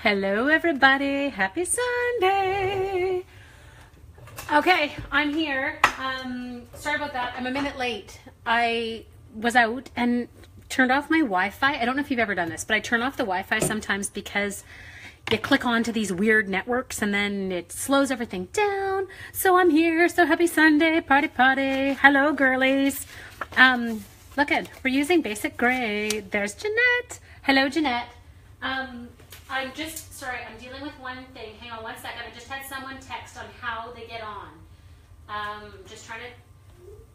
Hello everybody, happy Sunday. Okay, I'm here. Sorry about that, I'm a minute late. I was out and turned off my Wi-Fi. I don't know if you've ever done this, but I turn off the Wi-Fi sometimes because you click onto these weird networks and then it slows everything down. So I'm here, so happy Sunday, party party. Hello girlies. Look at, we're using basic gray. There's Jeanette. Hello Jeanette. I'm just, sorry, I'm dealing with one thing. Hang on one second. I just had someone text on how they get on. Just trying to,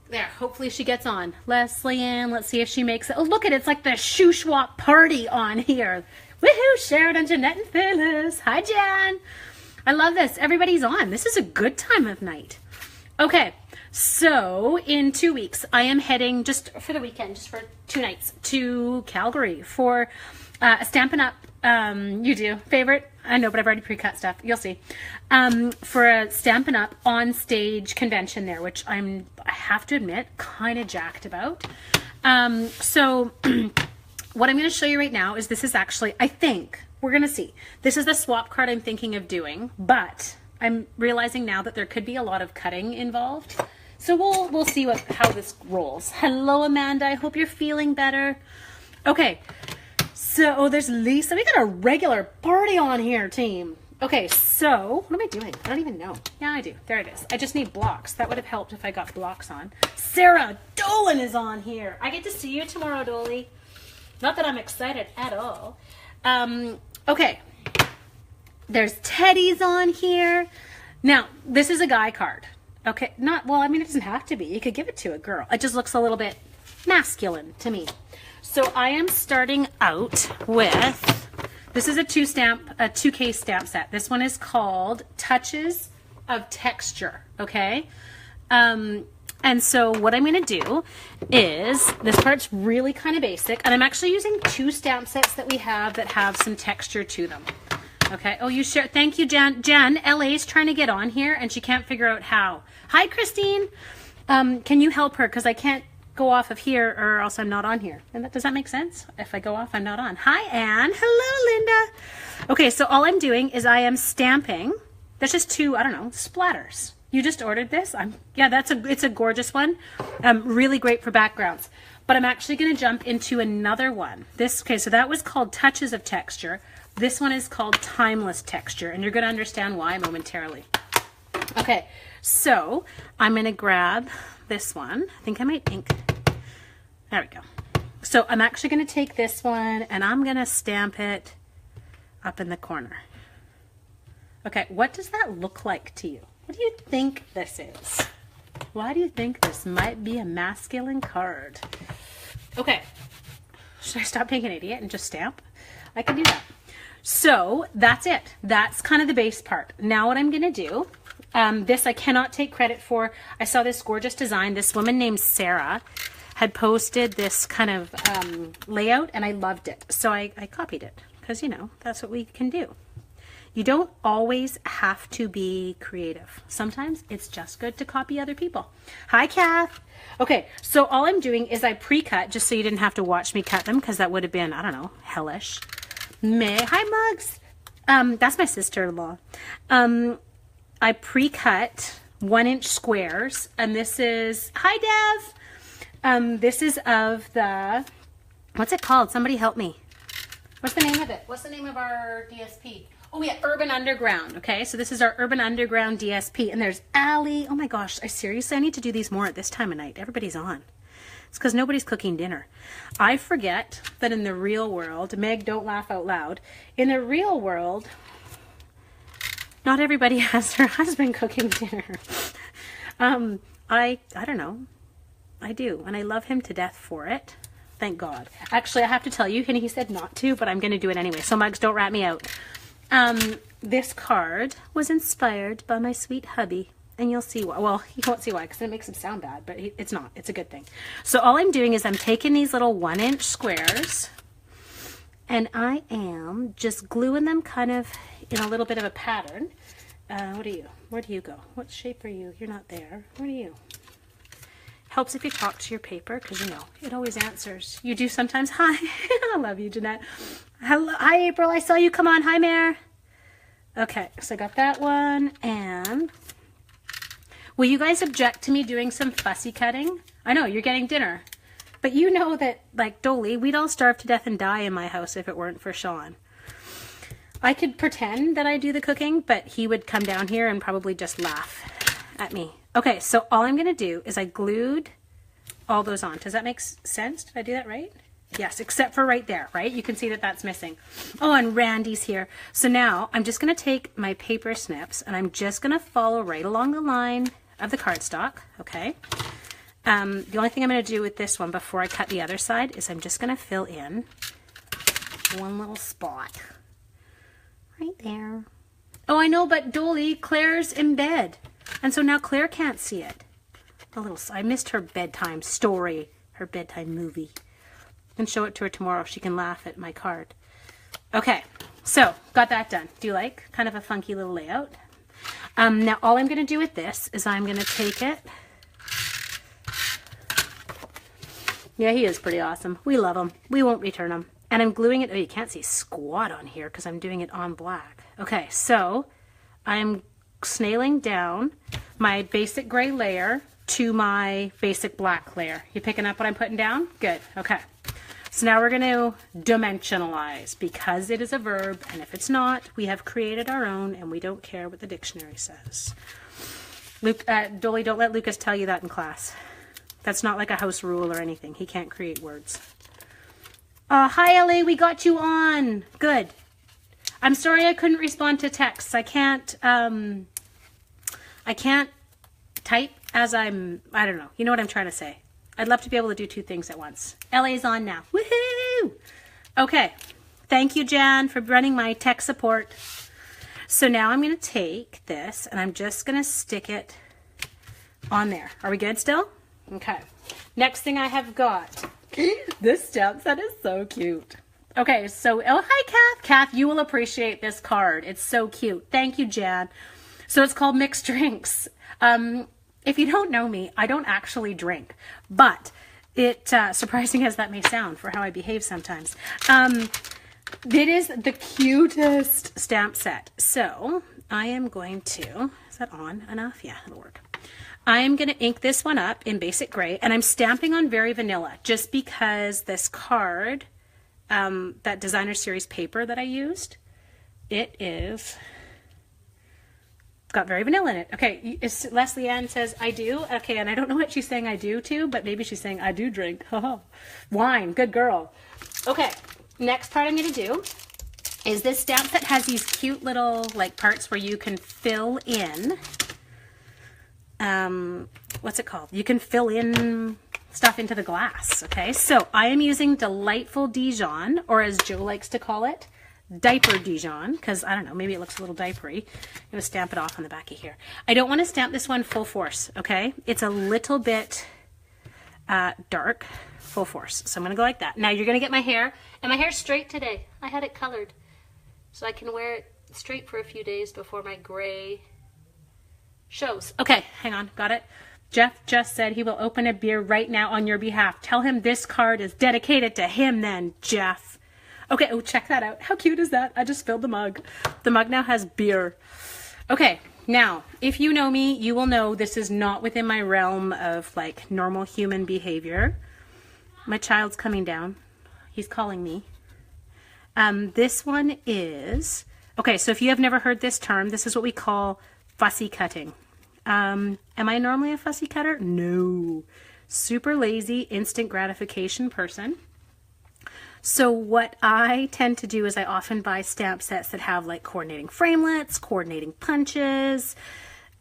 there, hopefully she gets on. Leslie Ann, let's see if she makes it. Oh, look at it. It's like the shoo-swap party on here. Woohoo, Sheridan, Jeanette, and Phyllis. Hi, Jan. I love this. Everybody's on. This is a good time of night. Okay, so in 2 weeks, I am heading just for the weekend, just for 2 nights, to Calgary for a Stampin' Up! You do. Favorite? I know, but I've already pre-cut stuff. You'll see. For a Stampin' Up! On stage convention there, which I have to admit, kind of jacked about. So what I'm going to show you right now is this is actually, I think, we're going to see. This is the swap card I'm thinking of doing, but I'm realizing now that there could be a lot of cutting involved. So we'll see how this rolls. Hello, Amanda. I hope you're feeling better. Okay. So there's Lisa. We got a regular party on here, team. Okay, so what am I doing? I don't even know. Yeah, I do. There it is. I just need blocks. That would have helped if I got blocks on. Sarah Dolan is on here. I get to see you tomorrow, Dolly. Not that I'm excited at all. Okay. There's Teddy's on here. Now, this is a guy card. Okay, well, I mean, it doesn't have to be. You could give it to a girl. It just looks a little bit masculine to me. So I am starting out with, this is a 2K stamp set. This one is called Touches of Texture, okay? And so what I'm going to do is, this part's really kind of basic, and I'm actually using 2 stamp sets that we have that have some texture to them. Okay, oh, you share, thank you, Jen. Jen, LA's trying to get on here, and she can't figure out how. Hi, Christine. Can you help her? Because I can't go off of here or else I'm not on here. And does that make sense? If I go off, I'm not on. Hi, Anne. Hello, Linda. Okay, so all I'm doing is I am stamping. There's just 2, I don't know, splatters. You just ordered this? Yeah, it's a gorgeous one. Really great for backgrounds. But I'm actually going to jump into another one. Okay, so that was called Touches of Texture. This one is called Timeless Texture, and you're going to understand why momentarily. Okay, so I'm going to grab this one. I think I might ink. There we go. So I'm actually going to take this one and I'm going to stamp it up in the corner. Okay, what does that look like to you? What do you think this is? Why do you think this might be a masculine card? Okay, should I stop being an idiot and just stamp? I can do that. So that's it. That's kind of the base part. Now what I'm going to do, this I cannot take credit for. I saw this gorgeous design. This woman named Sarah had posted this kind of layout and I loved it. So I copied it because, you know, that's what we can do. You don't always have to be creative. Sometimes it's just good to copy other people. Hi, Kath. Okay, so all I'm doing is I pre-cut just so you didn't have to watch me cut them because that would have been, I don't know, hellish. Hi, Mugs. That's my sister-in-law. I pre-cut 1-inch squares, and this is, hi, Dev. This is of the, what's it called? Somebody help me. What's the name of it? What's the name of our DSP? Oh, yeah, Urban Underground, okay? So this is our Urban Underground DSP, and there's Allie. Oh, my gosh, I need to do these more at this time of night. Everybody's on. It's because nobody's cooking dinner. I forget that in the real world, Meg, don't laugh out loud. In the real world, not everybody has their husband cooking dinner. I don't know. I do, and I love him to death for it. Thank God. Actually, I have to tell you, and he said not to, but I'm going to do it anyway. So, Mugs, don't rat me out. This card was inspired by my sweet hubby. And you'll see why. Well, you won't see why because it makes him sound bad, but it's not. It's a good thing. So all I'm doing is I'm taking these little 1-inch squares and I am just gluing them kind of in a little bit of a pattern. What are you? Where do you go? What shape are you? You're not there. Where are you? Helps if you talk to your paper because, you know, it always answers. You do sometimes. Hi. I love you, Jeanette. Hello, hi April, I saw you come on. Hi Mare. Okay, so I got that one, and will you guys object to me doing some fussy cutting? I know, you're getting dinner. But you know that, like Dolly, we'd all starve to death and die in my house if it weren't for Sean. I could pretend that I do the cooking, but he would come down here and probably just laugh at me. Okay, so all I'm going to do is I glued all those on. Does that make sense? Did I do that right? Yes, except for right there, right? You can see that that's missing. Oh, and Randy's here. So now I'm just going to take my paper snips and I'm just going to follow right along the line of the cardstock, okay? The only thing I'm going to do with this one before I cut the other side is I'm just going to fill in one little spot. Right there. Oh, I know, but Dolly, Claire's in bed. And so now Claire can't see it. I missed her bedtime story, her bedtime movie. I can show it to her tomorrow. She can laugh at my card. Okay, so got that done. Do you like? Kind of a funky little layout. Now all I'm going to do with this is I'm going to take it. Yeah, he is pretty awesome. We love him. We won't return him. And I'm gluing it. Oh, you can't see squat on here because I'm doing it on black. Okay, so I'm snailing down my basic gray layer to my basic black layer. You picking up what I'm putting down? Good. Okay. So now we're going to dimensionalize because it is a verb, and if it's not, we have created our own and we don't care what the dictionary says. Dolly, don't let Lucas tell you that in class. That's not like a house rule or anything. He can't create words. Hi Ellie, we got you on. Good. I'm sorry I couldn't respond to texts. I can't type as I don't know. You know what I'm trying to say. I'd love to be able to do two things at once. LA's on now. Woohoo! Okay. Thank you, Jan, for running my tech support. So now I'm going to take this and I'm just going to stick it on there. Are we good still? Okay. Next thing I have got. This stamp set is so cute. Okay, so, oh, hi, Kath. Kath, you will appreciate this card. It's so cute. Thank you, Jan. So it's called Mixed Drinks. If you don't know me, I don't actually drink, but it, surprising as that may sound for how I behave sometimes, it is the cutest stamp set. So I am going to, is that on enough? Yeah, it'll work. I am going to ink this one up in basic gray, and I'm stamping on Very Vanilla just because this card, that designer series paper that I used, it's got Very Vanilla in it. Okay, Leslie Ann says, I do. Okay, and I don't know what she's saying I do to, but maybe she's saying I do drink. Wine, good girl. Okay, next part I'm going to do is this stamp set has these cute little like parts where you can fill in, what's it called? You can fill in stuff into the glass, okay? So I am using Delightful Dijon, or as Joe likes to call it, Diaper Dijon, because I don't know, maybe it looks a little diapery. I'm going to stamp it off on the back of here. I don't want to stamp this one full force, okay? It's a little bit dark, full force. So I'm going to go like that. Now you're going to get my hair, and my hair's straight today. I had it colored, so I can wear it straight for a few days before my gray shows. Okay, hang on, got it? Jeff just said he will open a beer right now on your behalf. Tell him this card is dedicated to him then, Jeff. Okay, oh, check that out. How cute is that? I just filled the mug. The mug now has beer. Okay, now, if you know me, you will know this is not within my realm of like normal human behavior. My child's coming down. He's calling me. This one is, okay, so if you have never heard this term, this is what we call fussy cutting. Am I normally a fussy cutter? No. Super lazy, instant gratification person. So what I tend to do is I often buy stamp sets that have like coordinating framelits, coordinating punches.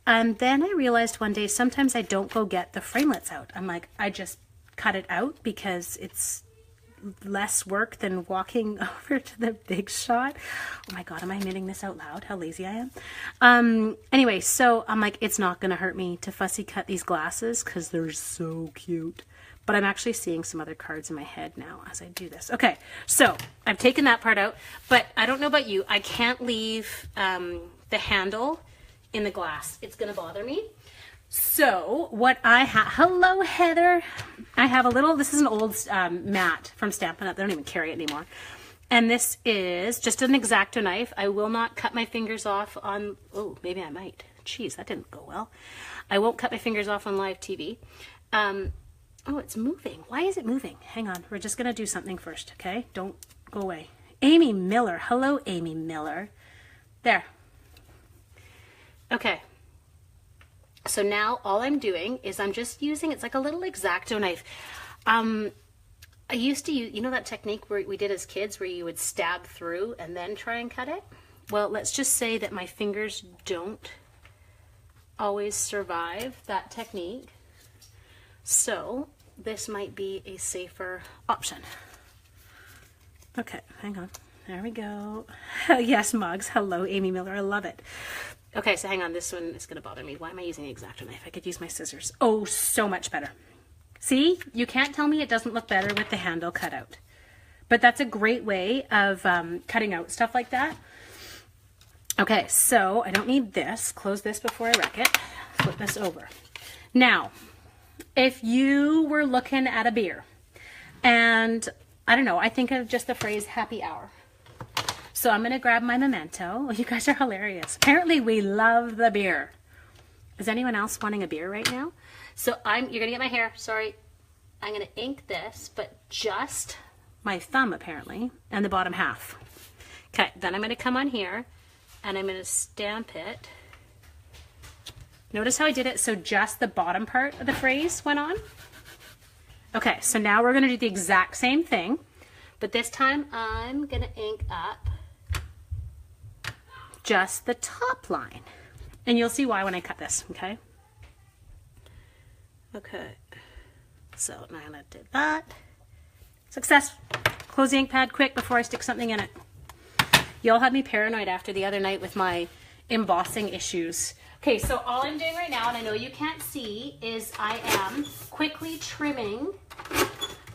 And then I realized one day sometimes I don't go get the framelits out. I'm like, I just cut it out because it's less work than walking over to the big shot. Oh my God, am I admitting this out loud? How lazy I am. Anyway, so I'm like, it's not going to hurt me to fussy cut these glasses because they're so cute. But I'm actually seeing some other cards in my head now as I do this. Okay, so I've taken that part out, but I don't know about you. I can't leave the handle in the glass. It's going to bother me. So what I have, hello Heather. I have a little, this is an old mat from Stampin' Up. They don't even carry it anymore. And this is just an X-Acto knife. I will not cut my fingers off on, oh, maybe I might. Jeez, that didn't go well. I won't cut my fingers off on live TV. Oh, it's moving. Why is it moving? Hang on. We're just going to do something first, okay? Don't go away. Amy Miller. Hello, Amy Miller. There. Okay. So now all I'm doing is I'm just using, it's like a little X-Acto knife. I used to use, you know that technique where we did as kids where you would stab through and then try and cut it? Well, let's just say that my fingers don't always survive that technique. So this might be a safer option. Okay, hang on. There we go. Yes, Mugs. Hello, Amy Miller. I love it. Okay, so hang on. This one is going to bother me. Why am I using an X-Acto knife? I could use my scissors. Oh, so much better. See, you can't tell me it doesn't look better with the handle cut out. But that's a great way of cutting out stuff like that. Okay, so I don't need this. Close this before I wreck it. Flip this over. Now, if you were looking at a beer, and I don't know, I think of just the phrase happy hour. So I'm going to grab my Memento. Oh, you guys are hilarious. Apparently we love the beer. Is anyone else wanting a beer right now? So you're going to get my hair, sorry. I'm going to ink this, but just my thumb apparently, and the bottom half. Okay, then I'm going to come on here, and I'm going to stamp it. Notice how I did it so just the bottom part of the phrase went on? Okay, so now we're going to do the exact same thing, but this time I'm going to ink up just the top line. And you'll see why when I cut this, okay? Okay, so now I'm going to do that. Success. Close the ink pad quick before I stick something in it. Y'all had me paranoid after the other night with my embossing issues. Okay, so all I'm doing right now, and I know you can't see, is I am quickly trimming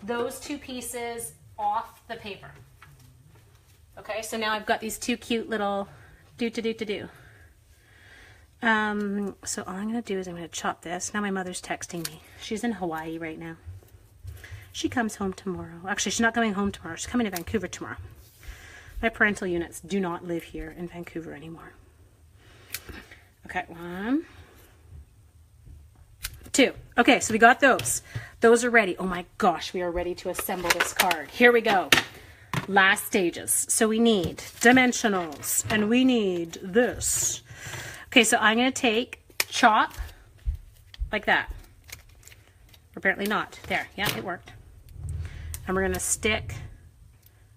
those two pieces off the paper. Okay, so now I've got these two cute little do-to-do-to-do. So all I'm going to do is I'm going to chop this. Now my mother's texting me. She's in Hawaii right now. She comes home tomorrow. Actually, she's not coming home tomorrow. She's coming to Vancouver tomorrow. My parental units do not live here in Vancouver anymore. Okay, 1, 2. Okay, so we got those. Those are ready. Oh my gosh, we are ready to assemble this card. Here we go. Last stages. So we need dimensionals, and we need this. Okay, so I'm going to take, chop, like that. Apparently not. There, yeah, it worked. And we're going to stick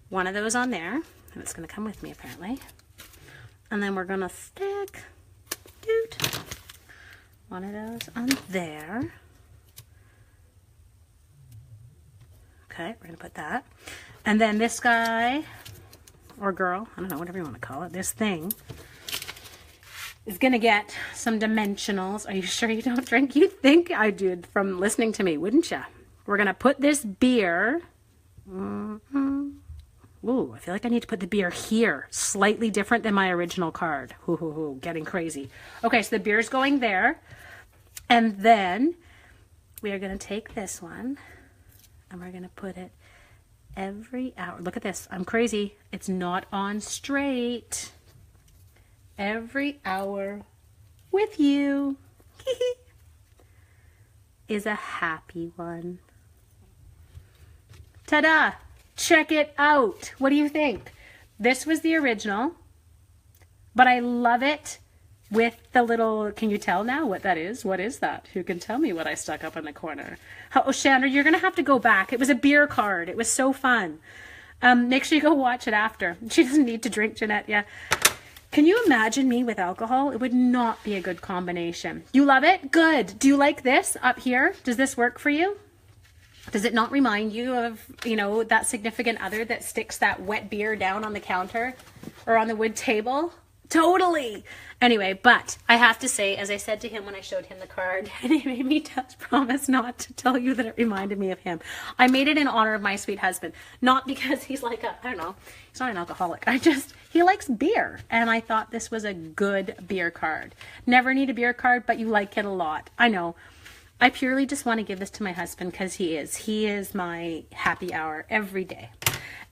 one of those on there, and it's going to come with me apparently. And then we're going to stick one of those on there. Okay, we're going to put that. And then this guy, or girl, I don't know, whatever you want to call it, this thing, is going to get some dimensionals. Are you sure you don't drink? You'd think I did from listening to me, wouldn't you? We're going to put this beer. Ooh, I feel like I need to put the beer here. Slightly different than my original card. Getting crazy. Okay, so the beer's going there. And then we are going to take this one and we're going to put it every hour. Look at this. I'm crazy. It's not on straight. Every hour with you is a happy one. Ta-da! Check it out. What do you think? This was the original, but I love it with the little, can you tell now what that is? What is that? Who can tell me what I stuck up in the corner? Oh, Chandra, you're going to have to go back. It was a beer card. It was so fun. Make sure you go watch it after. She doesn't need to drink, Jeanette. Yeah. Can you imagine me with alcohol? It would not be a good combination. You love it? Good. Do you like this up here? Does this work for you? Does it not remind you of, you know, that significant other that sticks that wet beer down on the counter or on the wood table? Totally. Anyway, but I have to say, as I said to him when I showed him the card, and he made me promise not to tell you that it reminded me of him. I made it in honor of my sweet husband, not because he's like a, I don't know, he's not an alcoholic. He likes beer, and I thought this was a good beer card. Never need a beer card, but you like it a lot. I know. I purely just want to give this to my husband because he is my happy hour every day.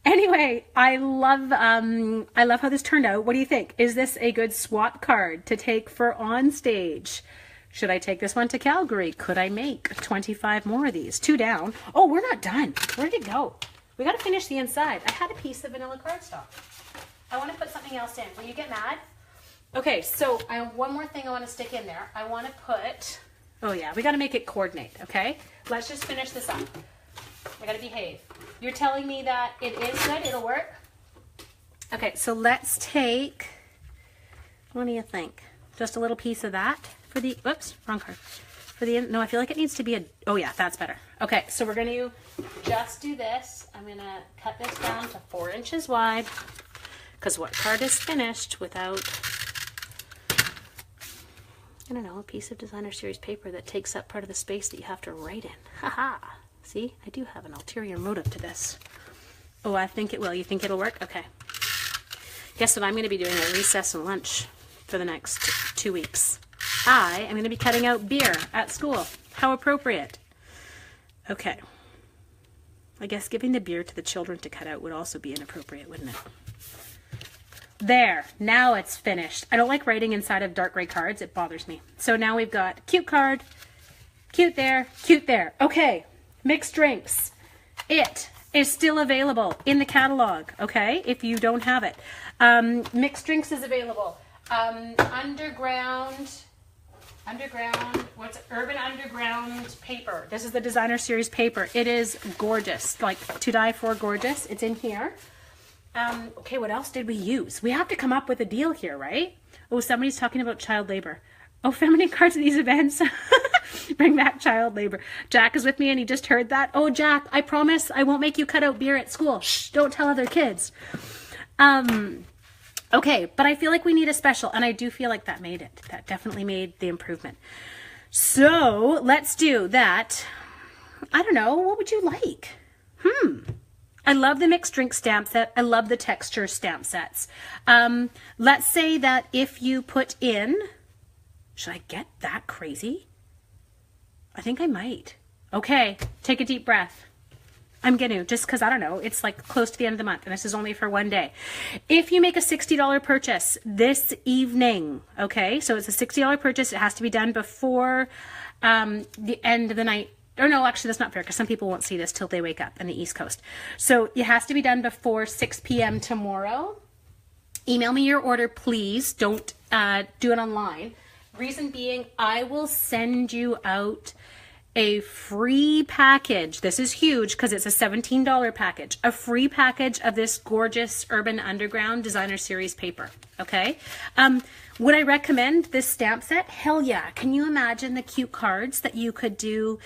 Anyway, I love how this turned out. What do you think? Is this a good swap card to take for on stage? Should I take this one to Calgary? Could I make 25 more of these? 2 down. Oh, we're not done. Where'd it go? We got to finish the inside. I had a piece of vanilla cardstock. I want to put something else in. Will you get mad? Okay, so I have one more thing I want to stick in there. I want to put, oh yeah, we got to make it coordinate, okay? Let's just finish this up. I got to behave. You're telling me that it is good? It'll work? Okay, so let's take, what do you think? Just a little piece of that for the, whoops, wrong card. For the, no, I feel like it needs to be a, oh yeah, that's better. Okay, so we're going to just do this. I'm going to cut this down to 4 inches wide, because what card is finished without, I don't know, a piece of designer series paper that takes up part of the space that you have to write in. Haha. See, I do have an ulterior motive to this. Oh, I think it will. You think it'll work? Okay. Guess what I'm going to be doing at recess and lunch for the next 2 weeks? I am going to be cutting out beer at school. How appropriate. Okay. I guess giving the beer to the children to cut out would also be inappropriate, wouldn't it? There. Now it's finished. I don't like writing inside of dark gray cards. It bothers me. So now we've got cute card, cute there, cute there. Okay. Mixed drinks. It is still available in the catalog, okay, if you don't have it. Mixed drinks is available. Urban Underground paper. This is the designer series paper. It is gorgeous, like to die for gorgeous. It's in here. Okay, what else did we use? We have to come up with a deal here, right? Oh, somebody's talking about child labor. Oh, feminine cards at these events. Bring back child labor. Jack is with me and he just heard that. Oh, Jack, I promise I won't make you cut out beer at school. Shh, don't tell other kids. Okay, but I feel like we need a special, and I do feel like that made it. That definitely made the improvement. So let's do that. I don't know. What would you like? I love the mixed drink stamp set. I love the texture stamp sets. Let's say that if you put in, should I get that crazy? I think I might. Okay, take a deep breath. I'm going to, just because, I don't know, it's like close to the end of the month, and this is only for one day. If you make a $60 purchase this evening, okay, so it's a $60 purchase. It has to be done before the end of the night. Or no, actually, that's not fair, because some people won't see this till they wake up on the East Coast. So it has to be done before 6 p.m. tomorrow. Email me your order, please. Don't do it online. Reason being, I will send you out a free package. This is huge because it's a $17 package. A free package of this gorgeous Urban Underground designer series paper. Okay. Would I recommend this stamp set? Hell yeah. Can you imagine the cute cards that you could do?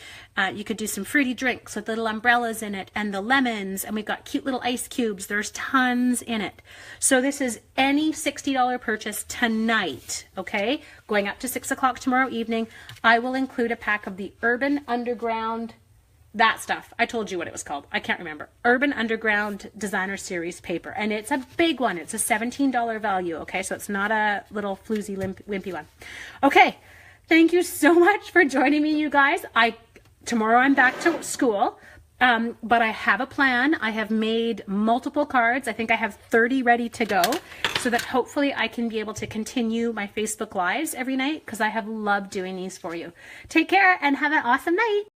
You could do some fruity drinks with little umbrellas in it and the lemons, and we've got cute little ice cubes. There's tons in it. So this is any $60 purchase tonight, okay? Going up to 6 o'clock tomorrow evening, I will include a pack of the Urban Underground, that stuff. I told you what it was called. I can't remember. Urban Underground Designer Series paper. And it's a big one. It's a $17 value, okay? So it's not a little floozy, wimpy one. Okay. Thank you so much for joining me, you guys. Tomorrow I'm back to school, but I have a plan. I have made multiple cards. I think I have 30 ready to go, so that hopefully I can be able to continue my Facebook Lives every night, because I have loved doing these for you. Take care and have an awesome night.